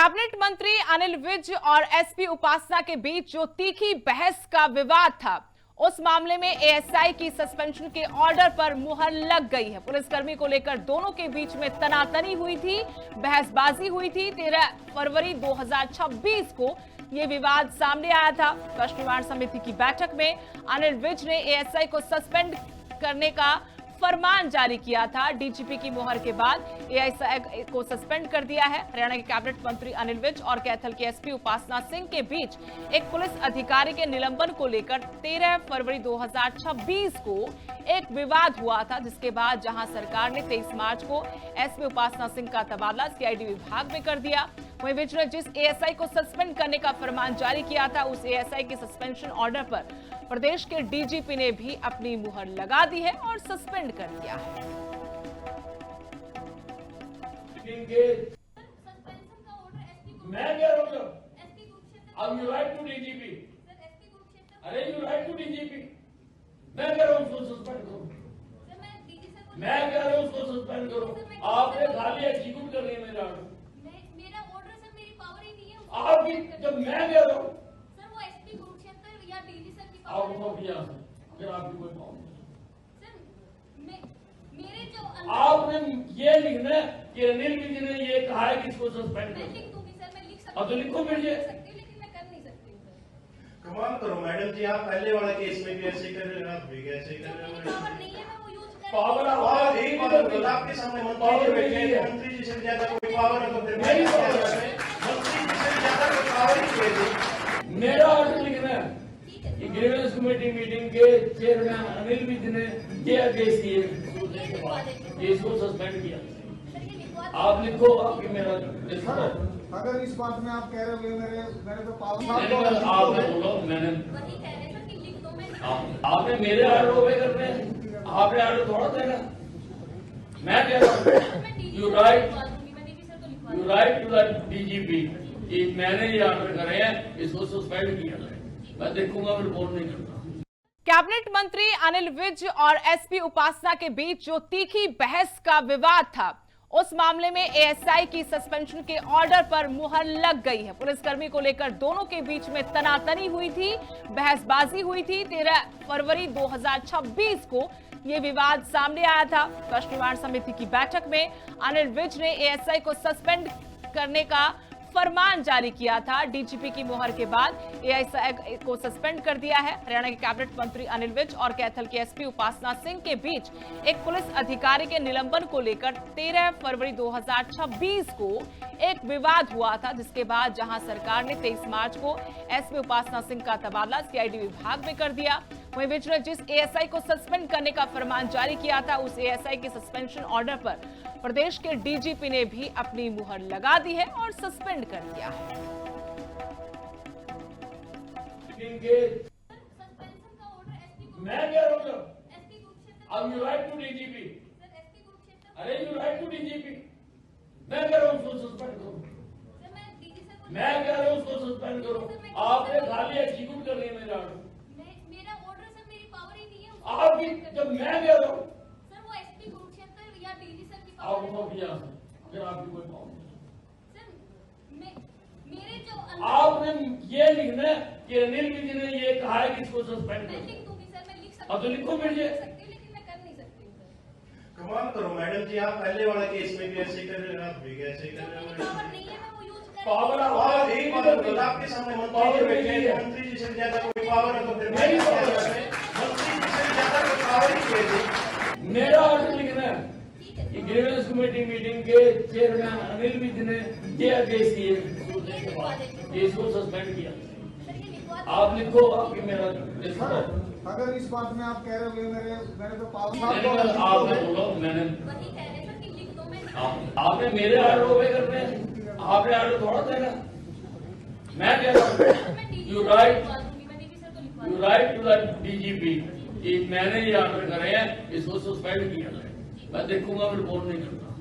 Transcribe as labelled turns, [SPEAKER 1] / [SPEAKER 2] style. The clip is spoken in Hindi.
[SPEAKER 1] कैबिनेट मंत्री अनिल विज और एसपी उपासना के बीच जो तीखी बहस का विवाद था, उस मामले में एएसआई की सस्पेंशन के ऑर्डर पर मुहर लग गई है। पुलिसकर्मी को लेकर दोनों के बीच में तनातनी हुई थी, बहसबाजी हुई थी। 13 फरवरी 2026 को यह विवाद सामने आया था। कष्ट निवारण समिति की बैठक में अनिल विज ने एएसआई को सस्पेंड करने का फरमान जारी किया था। डीजीपी की मुहर के बाद एएसआई को सस्पेंड कर दिया है। हरियाणा के कैबिनेट मंत्री अनिल विज और कैथल के एसपी उपासना सिंह के बीच एक पुलिस अधिकारी के निलंबन को लेकर 13 फरवरी 2026 को एक विवाद हुआ था, जिसके बाद जहां सरकार ने 23 मार्च को एसपी उपासना सिंह का तबादला सीआईडी विभाग में कर दिया। वहीं विज ने जिस एएसआई को सस्पेंड करने का फरमान जारी किया था, उस एएसआई के सस्पेंशन ऑर्डर पर प्रदेश के डीजीपी ने भी अपनी मुहर लगा दी है और सस्पेंड कर दिया है।
[SPEAKER 2] मैं कह रहा हूँ अब यू राइट टू डीजीपी, अरे यू राइट टू डीजीपी, मैं कह रहा हूँ उसको सस्पेंड करो, मैं कह रहा हूँ उसको सस्पेंड करो। आपने खाली एग्जीक्यूट कर रही है मेरा ऑर्डर, आपकी जब मैं कह रहा हूँ
[SPEAKER 3] सर वो एसपी कुरुक्षेत्र या डीजी सर की
[SPEAKER 2] आप अगर आपकी कोई प्रॉब्लम
[SPEAKER 3] सर मेरे जो
[SPEAKER 2] आपने ये लिखना है कि अनिल विज ने ये कहा है कि इसको सस्पेंड
[SPEAKER 3] मैं
[SPEAKER 2] करो।
[SPEAKER 3] लिख दूंगी सर, मैं लिख सकती
[SPEAKER 2] अब तो लिखो फिर ये।
[SPEAKER 3] लेकिन मैं कर नहीं सकती सर।
[SPEAKER 4] कमाल करो मैडम जी, आप पहले वाला केस में भी ऐसे ही कर रहे हो, आप भी ऐसे ही कर रहे हो।
[SPEAKER 3] पावर नहीं है, मैं वो यूज कर
[SPEAKER 2] पावर
[SPEAKER 4] पावर यही पावर बोला आपके सामने मंत्री जी बैठे हैं, मंत्री जी से ज्यादा कोई पावर है तो फिर मेरी पावर है। मंत्री जी से ज्यादा कोई पावर ही नहीं है।
[SPEAKER 2] मेरा ऑर्डर लिखना है कि ग्रीवेंस कमेटी मीटिंग के चेयरमैन अनिल विज ने ये आदेश दिए कि इसको सस्पेंड किया। आप लिखो, आपकी मेरा
[SPEAKER 5] अगर इस बात में आप कह रहे हो मेरे तो
[SPEAKER 2] आपने बोलो, मैंने
[SPEAKER 3] वही कह रहे सर कि लिख दो, मैं
[SPEAKER 2] आपने मेरे ऑर्डर ओबे करने हैं, आपने ऑर्डर थोड़ा देना। मैं कह रहा हूँ you write to the DGP कि मैंने ये ऑर्डर करे हैं, इसको सस्पेंड किया जाए। मैं देखूंगा, मैं रिपोर्ट नहीं करता।
[SPEAKER 1] कैबिनेट मंत्री अनिल विज और एसपी उपासना के बीच जो तीखी बहस का विवाद था, उस मामले में एएसआई की सस्पेंशन के ऑर्डर पर मुहर लग गई है। पुलिसकर्मी को लेकर दोनों के बीच में तनातनी हुई थी, बहसबाजी हुई थी। 13 फरवरी 2026 को यह विवाद सामने आया था। कष्ट निवारण समिति की बैठक में अनिल विज ने एएसआई को सस्पेंड करने का फरमान जारी किया था। डीजीपी की मुहर के बाद एएसआई को सस्पेंड कर दिया है। हरियाणा के कैबिनेट मंत्री अनिल विज और कैथल के एसपी उपासना सिंह के बीच एक पुलिस अधिकारी के निलंबन को लेकर 13 फरवरी 2026 को एक विवाद हुआ था, जिसके बाद जहां सरकार ने 23 मार्च को एसपी उपासना सिंह का तबादला सीआईडी विभाग में कर दिया। वहीं विज ने जिस एएसआई को सस्पेंड करने का फरमान जारी किया था, उस एएसआई के सस्पेंशन ऑर्डर पर प्रदेश के डीजीपी ने भी अपनी मुहर लगा दी है और सस्पेंड कर दिया है।
[SPEAKER 2] मैं कह रहा हूँ अब यू राइट टू डीजीपी, अरे यू राइट टू डीजीपी, मैं कह रहा हूँ उसको सस्पेंड करो, मैं कह रहा हूँ उसको सस्पेंड करो। आपने खाली एग्जीक्यूट कर रही है मेरा ऑर्डर,
[SPEAKER 3] मेरा ऑर्डर सर मेरी पावर ही नहीं है।
[SPEAKER 2] आपकी जब मैं कह रहा हूँ
[SPEAKER 3] सर वो एसपी कुरुक्षेत्र या डीजी सर की
[SPEAKER 2] आप
[SPEAKER 3] पावर
[SPEAKER 2] अगर आपकी कोई प्रॉब्लम
[SPEAKER 3] सर मेरे जो
[SPEAKER 2] आपने ये लिखना है कि अनिल विज ने ये कहा है कि इसको सस्पेंड
[SPEAKER 3] मैं
[SPEAKER 2] करो।
[SPEAKER 3] लिख दूंगी सर, मैं लिख सकती
[SPEAKER 2] अब तो लिखो फिर ये।
[SPEAKER 3] लेकिन मैं कर नहीं सकती सर।
[SPEAKER 4] कमाल करो मैडम जी, आप पहले वाला केस में भी ऐसे ही कर रहे हो, आप भी ऐसे ही कर रहे हो।
[SPEAKER 3] पावर नहीं है, मैं वो यूज कर
[SPEAKER 2] पावर
[SPEAKER 4] यही पावर बोला आपके सामने मंत्री जी बैठे हैं, मंत्री जी से ज्यादा कोई पावर है तो फिर मेरी पावर है। मंत्री जी से ज्यादा कोई पावर ही नहीं है।
[SPEAKER 2] मेरा ऑर्डर लिखना है कि ग्रीवेंस कमेटी मीटिंग के चेयरमैन अनिल विज ने ये आदेश दिए कि इसको सस्पेंड किया। आप लिखो, आपकी मेरा
[SPEAKER 5] अगर इस बात में आप कह रहे हो मेरे तो
[SPEAKER 2] आपने बोलो, मैंने
[SPEAKER 3] वही कह रहे सर कि लिख दो, मैं
[SPEAKER 2] आपने मेरे ऑर्डर ओबे करने हैं, आपने ऑर्डर थोड़ा देना। मैं कह रहा हूँ you write to the DGP कि मैंने ये ऑर्डर करे हैं, इसको सस्पेंड किया जाए। मैं देखूंगा, मैं रिपोर्ट नहीं करता।